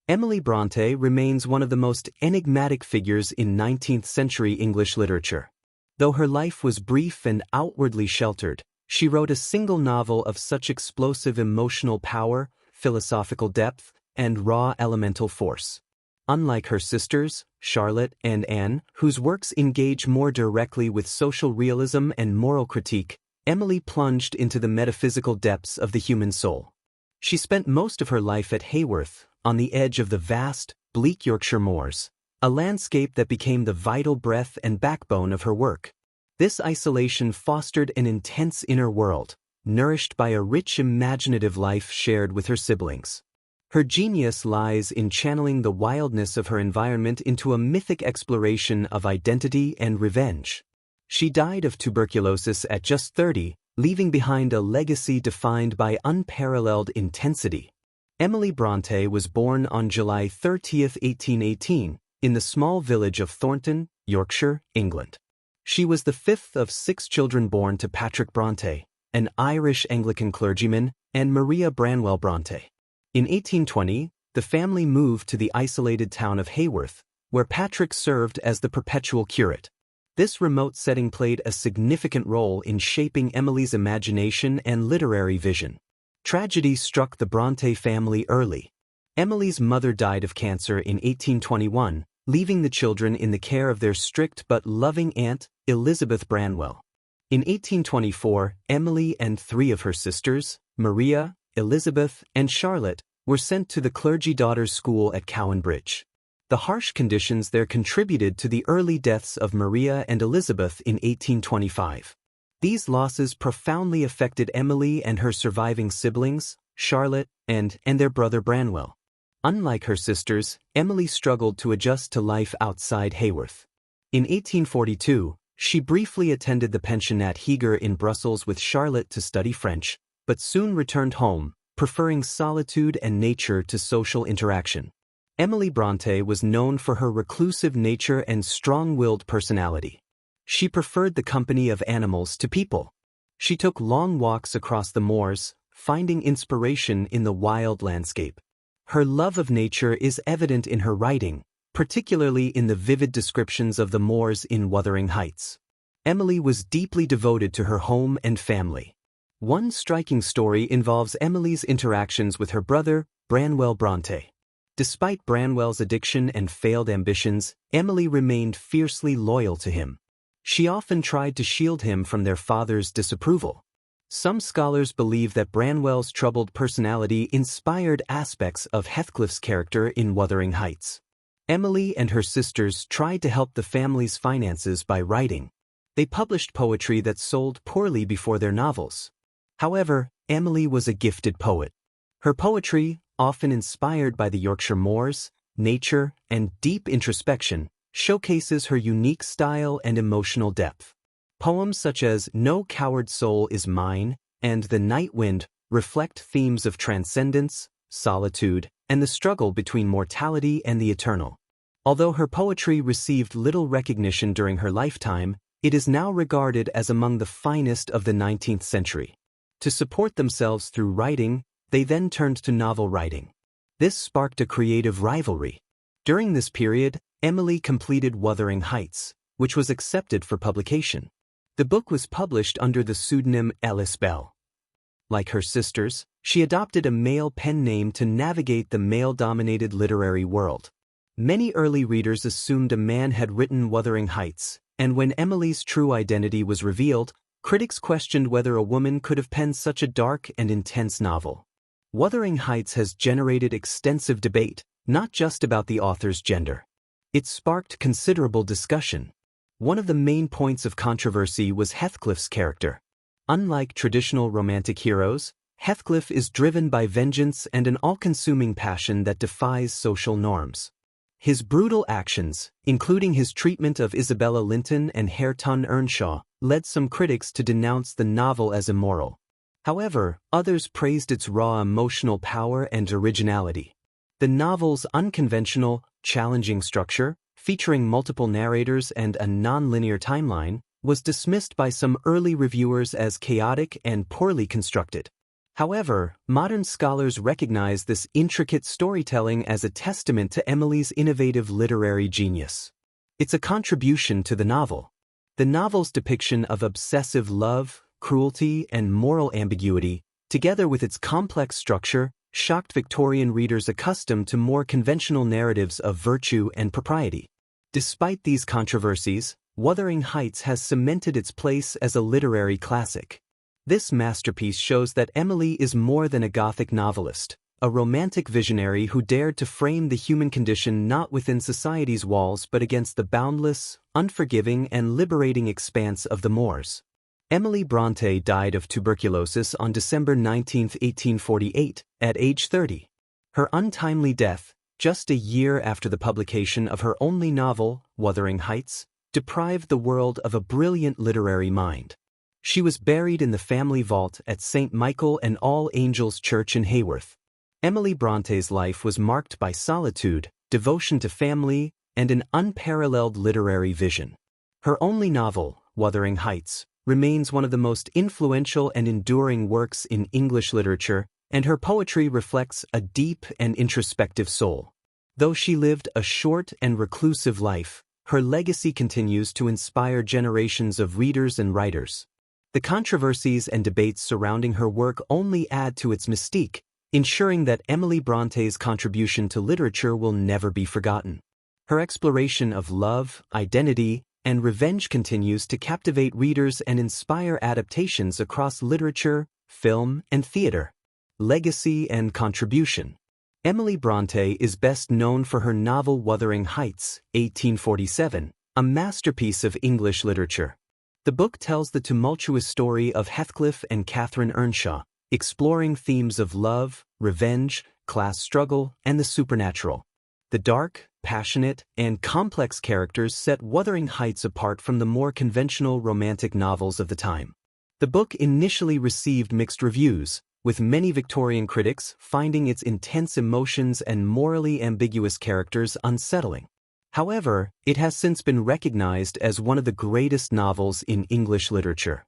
Emily Bronte remains one of the most enigmatic figures in 19th-century English literature. Though her life was brief and outwardly sheltered, she wrote a single novel of such explosive emotional power, philosophical depth, and raw elemental force. Unlike her sisters, Charlotte and Anne, whose works engage more directly with social realism and moral critique, Emily plunged into the metaphysical depths of the human soul. She spent most of her life at Haworth, on the edge of the vast, bleak Yorkshire moors, a landscape that became the vital breath and backbone of her work. This isolation fostered an intense inner world, nourished by a rich imaginative life shared with her siblings. Her genius lies in channeling the wildness of her environment into a mythic exploration of identity and revenge. She died of tuberculosis at just 30, leaving behind a legacy defined by unparalleled intensity. Emily Bronte was born on July 30, 1818, in the small village of Thornton, Yorkshire, England. She was the fifth of 6 children born to Patrick Bronte, an Irish Anglican clergyman, and Maria Branwell Bronte. In 1820, the family moved to the isolated town of Haworth, where Patrick served as the perpetual curate. This remote setting played a significant role in shaping Emily's imagination and literary vision. Tragedy struck the Bronte family early. Emily's mother died of cancer in 1821, leaving the children in the care of their strict but loving aunt, Elizabeth Branwell. In 1824, Emily and 3 of her sisters, Maria, Elizabeth, and Charlotte, were sent to the clergy daughters' school at Cowan Bridge. The harsh conditions there contributed to the early deaths of Maria and Elizabeth in 1825. These losses profoundly affected Emily and her surviving siblings, Charlotte, and their brother Branwell. Unlike her sisters, Emily struggled to adjust to life outside Haworth. In 1842, she briefly attended the pension at Heger in Brussels with Charlotte to study French, but soon returned home, preferring solitude and nature to social interaction. Emily Bronte was known for her reclusive nature and strong-willed personality. She preferred the company of animals to people. She took long walks across the moors, finding inspiration in the wild landscape. Her love of nature is evident in her writing, particularly in the vivid descriptions of the moors in Wuthering Heights. Emily was deeply devoted to her home and family. One striking story involves Emily's interactions with her brother, Branwell Bronte. Despite Branwell's addiction and failed ambitions, Emily remained fiercely loyal to him. She often tried to shield him from their father's disapproval. Some scholars believe that Branwell's troubled personality inspired aspects of Heathcliff's character in Wuthering Heights. Emily and her sisters tried to help the family's finances by writing. They published poetry that sold poorly before their novels. However, Emily was a gifted poet. Her poetry, often inspired by the Yorkshire moors, nature, and deep introspection, showcases her unique style and emotional depth. Poems such as No Coward Soul Is Mine and The Night Wind reflect themes of transcendence, solitude, and the struggle between mortality and the eternal. Although her poetry received little recognition during her lifetime, it is now regarded as among the finest of the 19th century. To support themselves through writing, they then turned to novel writing. This sparked a creative rivalry. During this period, Emily completed Wuthering Heights, which was accepted for publication. The book was published under the pseudonym Ellis Bell. Like her sisters, she adopted a male pen name to navigate the male-dominated literary world. Many early readers assumed a man had written Wuthering Heights, and when Emily's true identity was revealed, critics questioned whether a woman could have penned such a dark and intense novel. Wuthering Heights has generated extensive debate, not just about the author's gender. It sparked considerable discussion. One of the main points of controversy was Heathcliff's character. Unlike traditional romantic heroes, Heathcliff is driven by vengeance and an all-consuming passion that defies social norms. His brutal actions, including his treatment of Isabella Linton and Hareton Earnshaw, led some critics to denounce the novel as immoral. However, others praised its raw emotional power and originality. The novel's unconventional, challenging structure, featuring multiple narrators and a non-linear timeline, was dismissed by some early reviewers as chaotic and poorly constructed. However, modern scholars recognize this intricate storytelling as a testament to Emily's innovative literary genius. It's a contribution to the novel. The novel's depiction of obsessive love, cruelty, and moral ambiguity, together with its complex structure, shocked Victorian readers accustomed to more conventional narratives of virtue and propriety. Despite these controversies, Wuthering Heights has cemented its place as a literary classic. This masterpiece shows that Emily is more than a Gothic novelist, a romantic visionary who dared to frame the human condition not within society's walls but against the boundless, unforgiving, and liberating expanse of the moors. Emily Bronte died of tuberculosis on December 19, 1848, at age 30. Her untimely death, just a year after the publication of her only novel, Wuthering Heights, deprived the world of a brilliant literary mind. She was buried in the family vault at St. Michael and All Angels Church in Haworth. Emily Bronte's life was marked by solitude, devotion to family, and an unparalleled literary vision. Her only novel, Wuthering Heights, remains one of the most influential and enduring works in English literature, and her poetry reflects a deep and introspective soul. Though she lived a short and reclusive life, her legacy continues to inspire generations of readers and writers. The controversies and debates surrounding her work only add to its mystique, ensuring that Emily Bronte's contribution to literature will never be forgotten. Her exploration of love, identity, and revenge continues to captivate readers and inspire adaptations across literature, film, and theater. Legacy and contribution. Emily Bronte is best known for her novel Wuthering Heights, 1847, a masterpiece of English literature. The book tells the tumultuous story of Heathcliff and Catherine Earnshaw, exploring themes of love, revenge, class struggle, and the supernatural. The dark, passionate, and complex characters set Wuthering Heights apart from the more conventional romantic novels of the time. The book initially received mixed reviews, with many Victorian critics finding its intense emotions and morally ambiguous characters unsettling. However, it has since been recognized as one of the greatest novels in English literature.